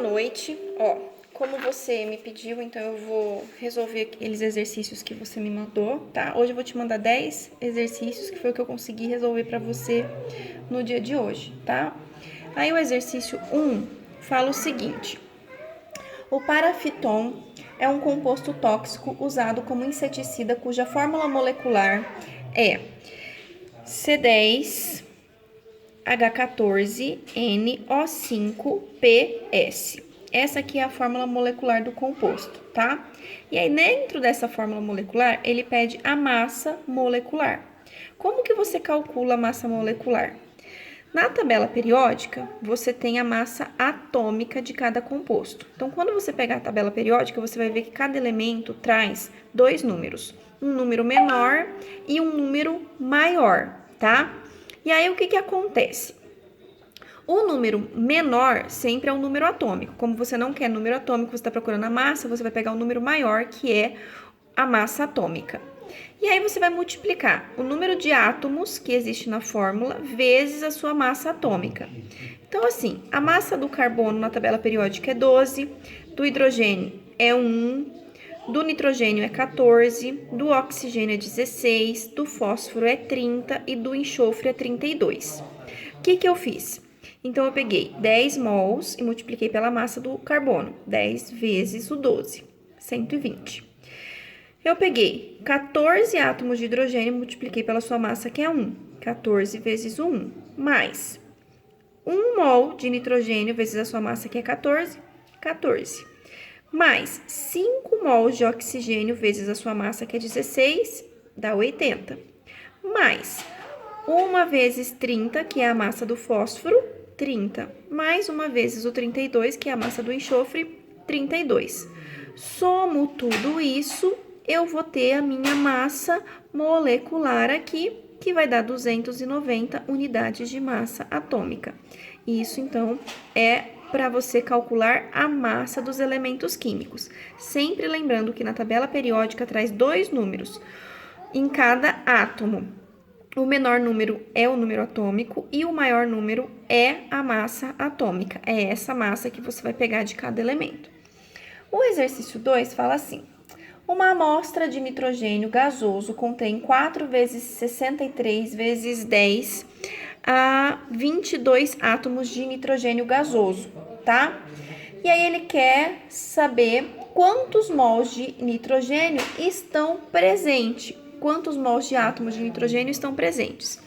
noite. Ó, como você me pediu, então eu vou resolver aqueles exercícios que você me mandou, tá? Hoje eu vou te mandar 10 exercícios, que foi o que eu consegui resolver pra você no dia de hoje, tá? Aí o exercício 1 fala o seguinte: o parafiton é um composto tóxico usado como inseticida cuja fórmula molecular é C10H14NO5PS. Essa aqui é a fórmula molecular do composto, tá? E aí, dentro dessa fórmula molecular, ele pede a massa molecular. Como que você calcula a massa molecular? Na tabela periódica, você tem a massa atômica de cada composto. Então, quando você pegar a tabela periódica, você vai ver que cada elemento traz dois números. Um número menor e um número maior, tá? E aí, o que acontece? O número menor sempre é um número atômico. Como você não quer número atômico, você está procurando a massa, você vai pegar um número maior, que é a massa atômica. E aí você vai multiplicar o número de átomos que existe na fórmula vezes a sua massa atômica. Então, assim, a massa do carbono na tabela periódica é 12, do hidrogênio é 1, do nitrogênio é 14, do oxigênio é 16, do fósforo é 30 e do enxofre é 32. O que eu fiz? Então, eu peguei 10 mols e multipliquei pela massa do carbono. 10 vezes o 12, 120. Eu peguei 14 átomos de hidrogênio e multipliquei pela sua massa, que é 1. 14 vezes o 1, mais 1 mol de nitrogênio vezes a sua massa, que é 14. 14. Mais 5 mols de oxigênio vezes a sua massa, que é 16, dá 80. Mais 1 vezes 30, que é a massa do fósforo, 30. Mais 1 vezes o 32, que é a massa do enxofre, 32. Somo tudo isso, eu vou ter a minha massa molecular aqui, que vai dar 290 unidades de massa atômica. Isso, então, é para você calcular a massa dos elementos químicos. Sempre lembrando que na tabela periódica traz dois números em cada átomo. O menor número é o número atômico e o maior número é a massa atômica. É essa massa que você vai pegar de cada elemento. O exercício 2 fala assim: uma amostra de nitrogênio gasoso contém 4 vezes 63 vezes 10 a 22 átomos de nitrogênio gasoso, tá? E aí ele quer saber quantos mols de nitrogênio estão presentes, quantos mols de átomos de nitrogênio estão presentes.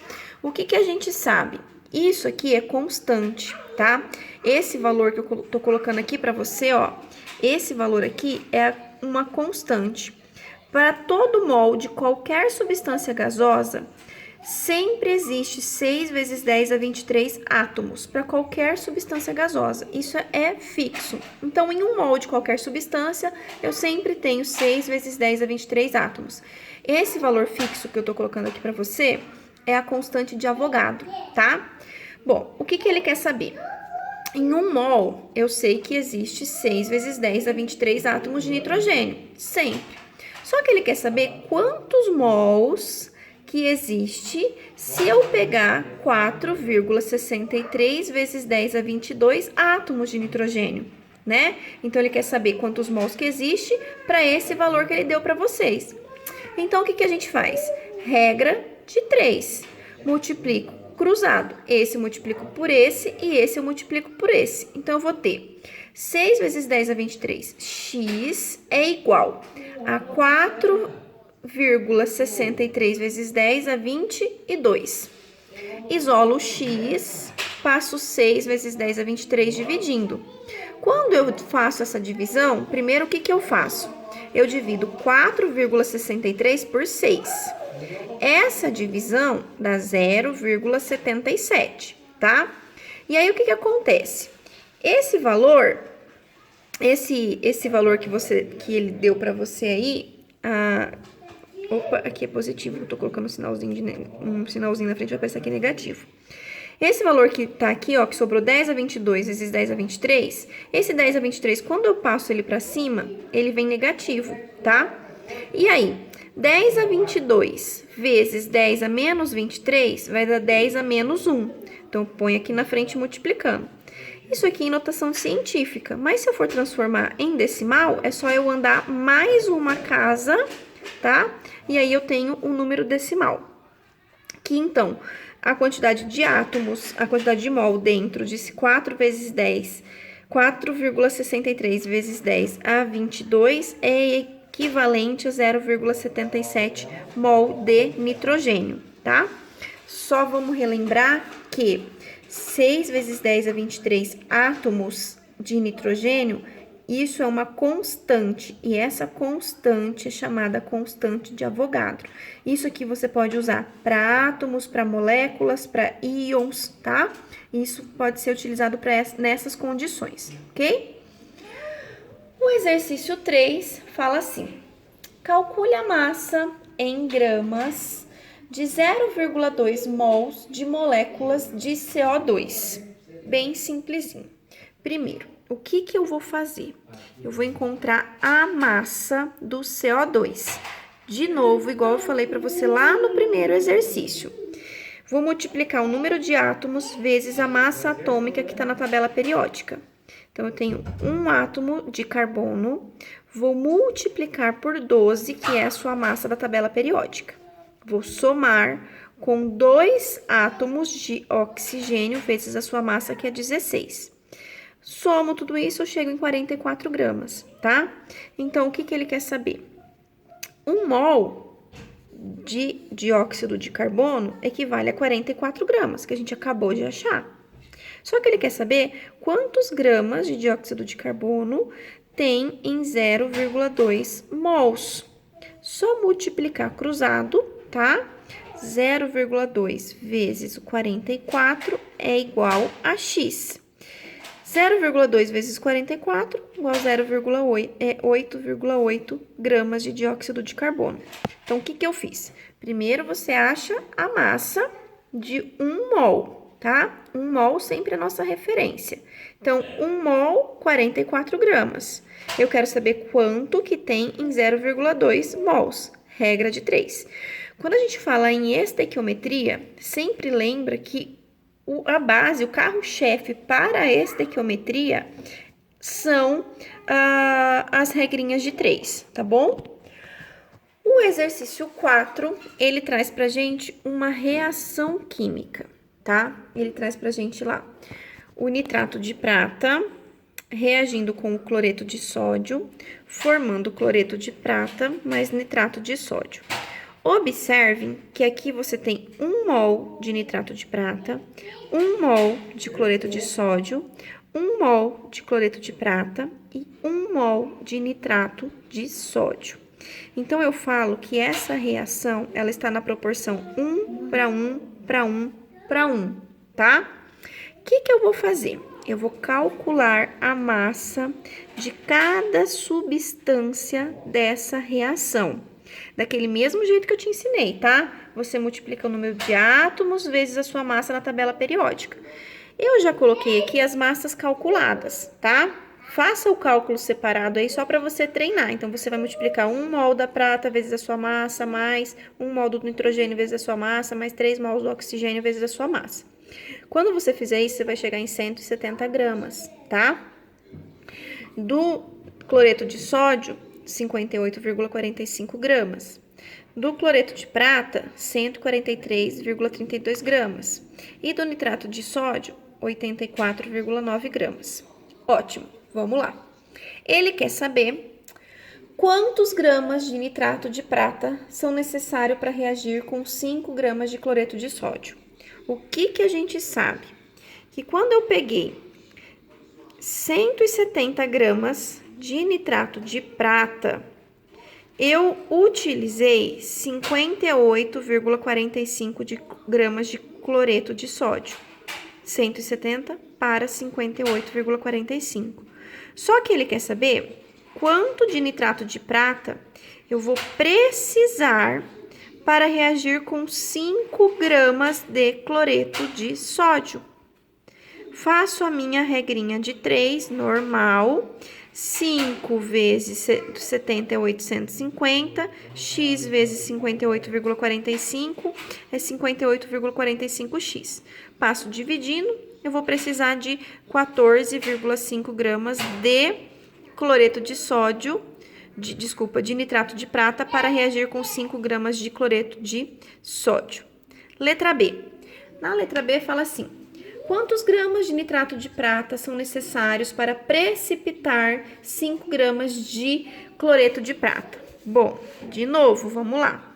O que a gente sabe? Isso aqui é constante, tá? Esse valor que eu tô colocando aqui para você, ó, esse valor aqui é uma constante. Para todo mol de qualquer substância gasosa, sempre existe 6 vezes 10 a 23 átomos para qualquer substância gasosa. Isso é fixo. Então, em um mol de qualquer substância, eu sempre tenho 6 vezes 10 a 23 átomos. Esse valor fixo que eu estou colocando aqui para você é a constante de Avogadro, tá? Bom, o que ele quer saber? Em um mol, eu sei que existe 6 vezes 10 a 23 átomos de nitrogênio, sempre. Só que ele quer saber quantos mols que existe se eu pegar 4,63 vezes 10 a 22 átomos de nitrogênio, né? Então, ele quer saber quantos mols que existe para esse valor que ele deu para vocês. Então, o que a gente faz? Regra de 3. Multiplico cruzado. Esse eu multiplico por esse e esse eu multiplico por esse. Então, eu vou ter 6 vezes 10 a 23. X é igual a 4,63 vezes 10 a 22. Isolo o x, passo 6 vezes 10 a 23 dividindo. Quando eu faço essa divisão, primeiro o que eu faço? Eu divido 4,63 por 6. Essa divisão dá 0,77, tá? E aí, o que acontece? Esse valor, esse valor que ele deu para você aí, opa, aqui é positivo, eu tô colocando um sinalzinho na frente, vai aparecer aqui negativo. Esse valor que tá aqui, ó, que sobrou 10 a 22 vezes 10 a 23, esse 10 a 23, quando eu passo ele para cima, ele vem negativo, tá? E aí, 10 a 22 vezes 10 a menos 23 vai dar 10 a menos 1. Então, põe aqui na frente multiplicando. Isso aqui em notação científica, mas se eu for transformar em decimal, é só eu andar mais uma casa, tá? E aí eu tenho um número decimal. Que então, a quantidade de átomos, a quantidade de mol dentro de 4 vezes 10, 4,63 vezes 10 a 22 é equivalente a 0,77 mol de nitrogênio, tá? Só vamos relembrar que 6 vezes 10 a 23 átomos de nitrogênio, isso é uma constante, e essa constante é chamada constante de Avogadro. Isso aqui você pode usar para átomos, para moléculas, para íons, tá? Isso pode ser utilizado nessas condições, ok? O exercício 3 fala assim: calcule a massa em gramas de 0,2 mols de moléculas de CO2. Bem simplesinho. Primeiro, o que eu vou fazer? Eu vou encontrar a massa do CO2. De novo, igual eu falei para você lá no primeiro exercício. Vou multiplicar o número de átomos vezes a massa atômica que está na tabela periódica. Então, eu tenho um átomo de carbono, vou multiplicar por 12, que é a sua massa da tabela periódica. Vou somar com 2 átomos de oxigênio vezes a sua massa, que é 16. Somo tudo isso, eu chego em 44 gramas, tá? Então, o que ele quer saber? 1 mol de dióxido de carbono equivale a 44 gramas, que a gente acabou de achar. Só que ele quer saber quantos gramas de dióxido de carbono tem em 0,2 mols. Só multiplicar cruzado, tá? 0,2 vezes o 44 é igual a x. 0,2 vezes 44 igual a 8,8 gramas de dióxido de carbono. Então, o que eu fiz? Primeiro, você acha a massa de 1 mol, tá? 1 mol sempre é a nossa referência. Então, 1 mol, 44 gramas. Eu quero saber quanto que tem em 0,2 mols. Regra de 3. Quando a gente fala em estequiometria, sempre lembra que a base, o carro-chefe para a estequiometria são as regrinhas de 3, tá bom? O exercício 4, ele traz pra gente uma reação química, tá? Ele traz pra gente lá o nitrato de prata reagindo com o cloreto de sódio, formando cloreto de prata mais nitrato de sódio. Observem que aqui você tem 1 mol de nitrato de prata, 1 mol de cloreto de sódio, 1 mol de cloreto de prata e 1 mol de nitrato de sódio. Então, eu falo que essa reação, ela está na proporção 1 para 1 para 1 para 1, tá? O que eu vou fazer? Eu vou calcular a massa de cada substância dessa reação. Daquele mesmo jeito que eu te ensinei, tá? Você multiplica o número de átomos vezes a sua massa na tabela periódica. Eu já coloquei aqui as massas calculadas, tá? Faça o cálculo separado aí só para você treinar. Então, você vai multiplicar 1 mol da prata vezes a sua massa, mais 1 mol do nitrogênio vezes a sua massa, mais 3 mols do oxigênio vezes a sua massa. Quando você fizer isso, você vai chegar em 170 gramas, tá? Do cloreto de sódio, 58,45 gramas. Do cloreto de prata, 143,32 gramas. E do nitrato de sódio, 84,9 gramas. Ótimo, vamos lá. Ele quer saber quantos gramas de nitrato de prata são necessários para reagir com 5 gramas de cloreto de sódio. O que a gente sabe? Que quando eu peguei 170 gramas de nitrato de prata, eu utilizei 58,45 gramas de cloreto de sódio. 170 para 58,45. Só que ele quer saber quanto de nitrato de prata eu vou precisar para reagir com 5 gramas de cloreto de sódio. Faço a minha regrinha de 3, normal. 5 vezes 70 é 850, x vezes 58,45 é 58,45x. Passo dividindo, eu vou precisar de 14,5 gramas de cloreto de sódio, de nitrato de prata para reagir com 5 gramas de cloreto de sódio. Letra B. Na letra B fala assim: quantos gramas de nitrato de prata são necessários para precipitar 5 gramas de cloreto de prata? Bom, de novo, vamos lá.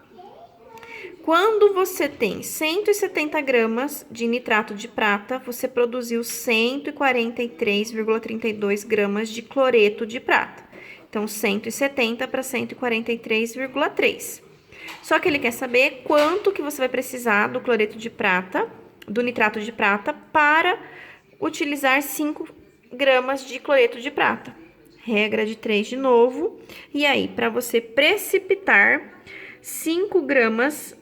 Quando você tem 170 gramas de nitrato de prata, você produziu 143,32 gramas de cloreto de prata. Então, 170 para 143,3. Só que ele quer saber quanto que você vai precisar do cloreto de prata, do nitrato de prata, para utilizar 5 gramas de cloreto de prata. Regra de 3 de novo. E aí, para você precipitar 5 gramas...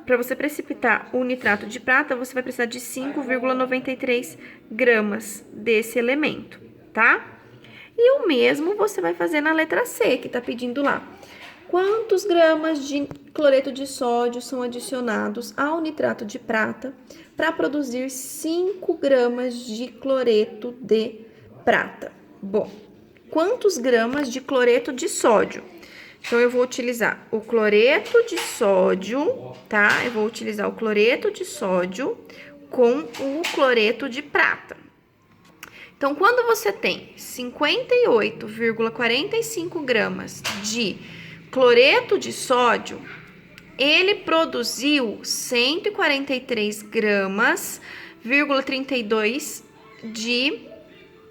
para você precipitar o nitrato de prata, você vai precisar de 5,93 gramas desse elemento, tá? E o mesmo você vai fazer na letra C, que tá pedindo lá. Quantos gramas de cloreto de sódio são adicionados ao nitrato de prata para produzir 5 gramas de cloreto de prata? Bom, quantos gramas de cloreto de sódio? Então, eu vou utilizar o cloreto de sódio, tá? Eu vou utilizar o cloreto de sódio com o cloreto de prata. Então, quando você tem 58,45 gramas de cloreto de sódio, ele produziu 143 gramas,32 de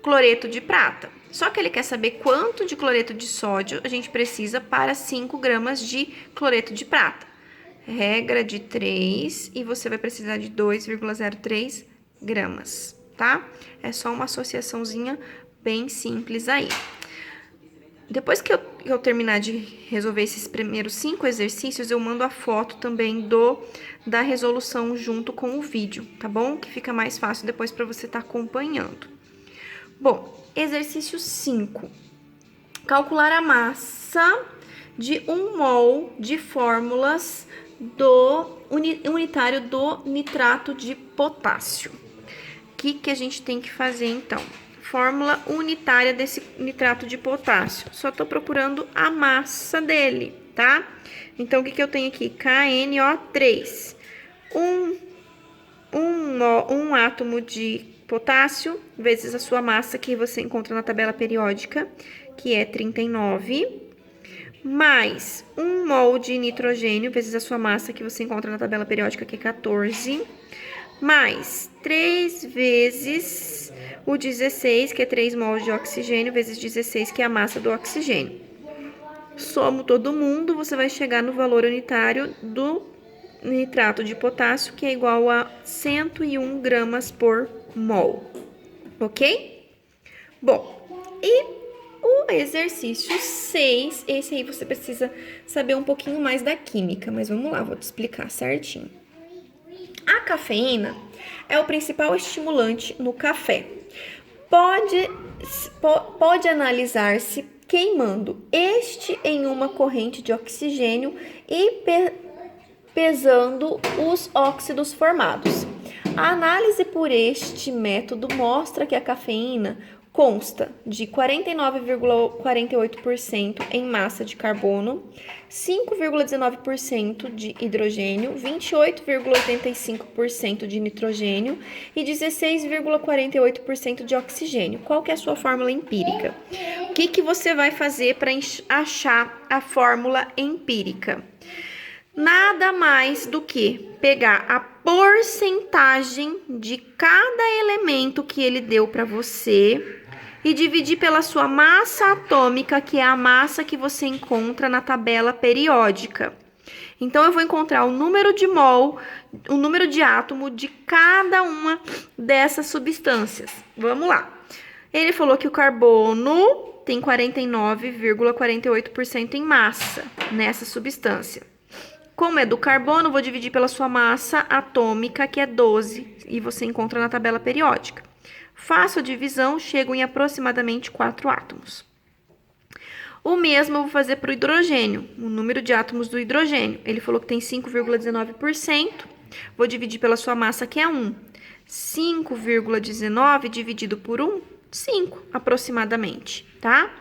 cloreto de prata. Só que ele quer saber quanto de cloreto de sódio a gente precisa para 5 gramas de cloreto de prata. Regra de 3, e você vai precisar de 2,03 gramas, tá? É só uma associaçãozinha bem simples aí. Depois que eu terminar de resolver esses primeiros 5 exercícios, eu mando a foto também da resolução junto com o vídeo, tá bom? Que fica mais fácil depois para você estar acompanhando. Bom, exercício 5. Calcular a massa de 1 mol de fórmulas unitário do nitrato de potássio. O que a gente tem que fazer, então? Fórmula unitária desse nitrato de potássio. Só tô procurando a massa dele, tá? Então, o que eu tenho aqui? KNO3. Um átomo de potássio vezes a sua massa, que você encontra na tabela periódica, que é 39, mais 1 mol de nitrogênio vezes a sua massa, que você encontra na tabela periódica, que é 14, mais 3 vezes o 16, que é 3 mols de oxigênio, vezes 16, que é a massa do oxigênio. Somo todo mundo, você vai chegar no valor unitário do nitrato de potássio, que é igual a 101 gramas por mol, ok? Bom, e o exercício 6, esse aí você precisa saber um pouquinho mais da química, mas vamos lá, vou te explicar certinho. A cafeína é o principal estimulante no café. Pode analisar-se queimando este em uma corrente de oxigênio e pesando os óxidos formados. A análise por este método mostra que a cafeína consta de 49,48% em massa de carbono, 5,19% de hidrogênio, 28,85% de nitrogênio e 16,48% de oxigênio. Qual que é a sua fórmula empírica? O que você vai fazer para achar a fórmula empírica? Nada mais do que pegar a porcentagem de cada elemento que ele deu para você e dividir pela sua massa atômica, que é a massa que você encontra na tabela periódica. Então, eu vou encontrar o número de mol, o número de átomo de cada uma dessas substâncias. Vamos lá. Ele falou que o carbono tem 49,48% em massa nessa substância. Como é do carbono, vou dividir pela sua massa atômica, que é 12, e você encontra na tabela periódica. Faço a divisão, chego em aproximadamente 4 átomos. O mesmo eu vou fazer para o hidrogênio, o número de átomos do hidrogênio. Ele falou que tem 5,19%, vou dividir pela sua massa, que é 1. 5,19 dividido por 1, 5 aproximadamente, tá?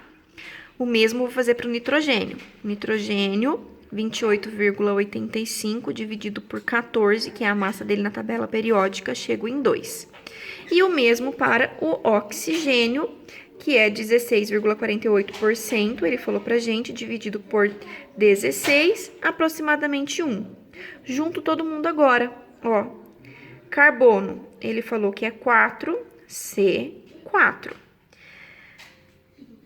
O mesmo vou fazer para o nitrogênio. Nitrogênio, 28,85 dividido por 14, que é a massa dele na tabela periódica, chego em 2. E o mesmo para o oxigênio, que é 16,48%, ele falou pra gente, dividido por 16, aproximadamente 1. Junto todo mundo agora, ó. Carbono, ele falou que é 4C4.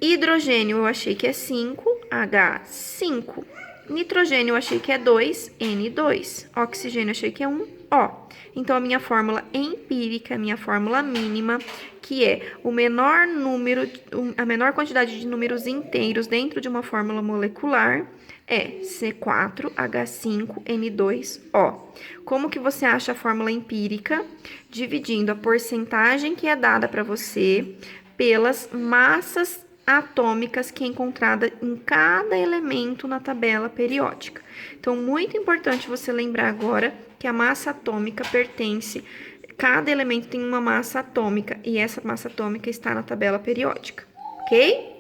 Hidrogênio eu achei que é 5H5. Nitrogênio eu achei que é 2N2. Oxigênio eu achei que é 1O. Então, a minha fórmula empírica, a minha fórmula mínima, que é o menor número, a menor quantidade de números inteiros dentro de uma fórmula molecular, é C4H5N2O. Como que você acha a fórmula empírica? Dividindo a porcentagem que é dada para você pelas massas atômicas que é encontrada em cada elemento na tabela periódica. Então, muito importante você lembrar agora que a massa atômica pertence, cada elemento tem uma massa atômica e essa massa atômica está na tabela periódica, ok?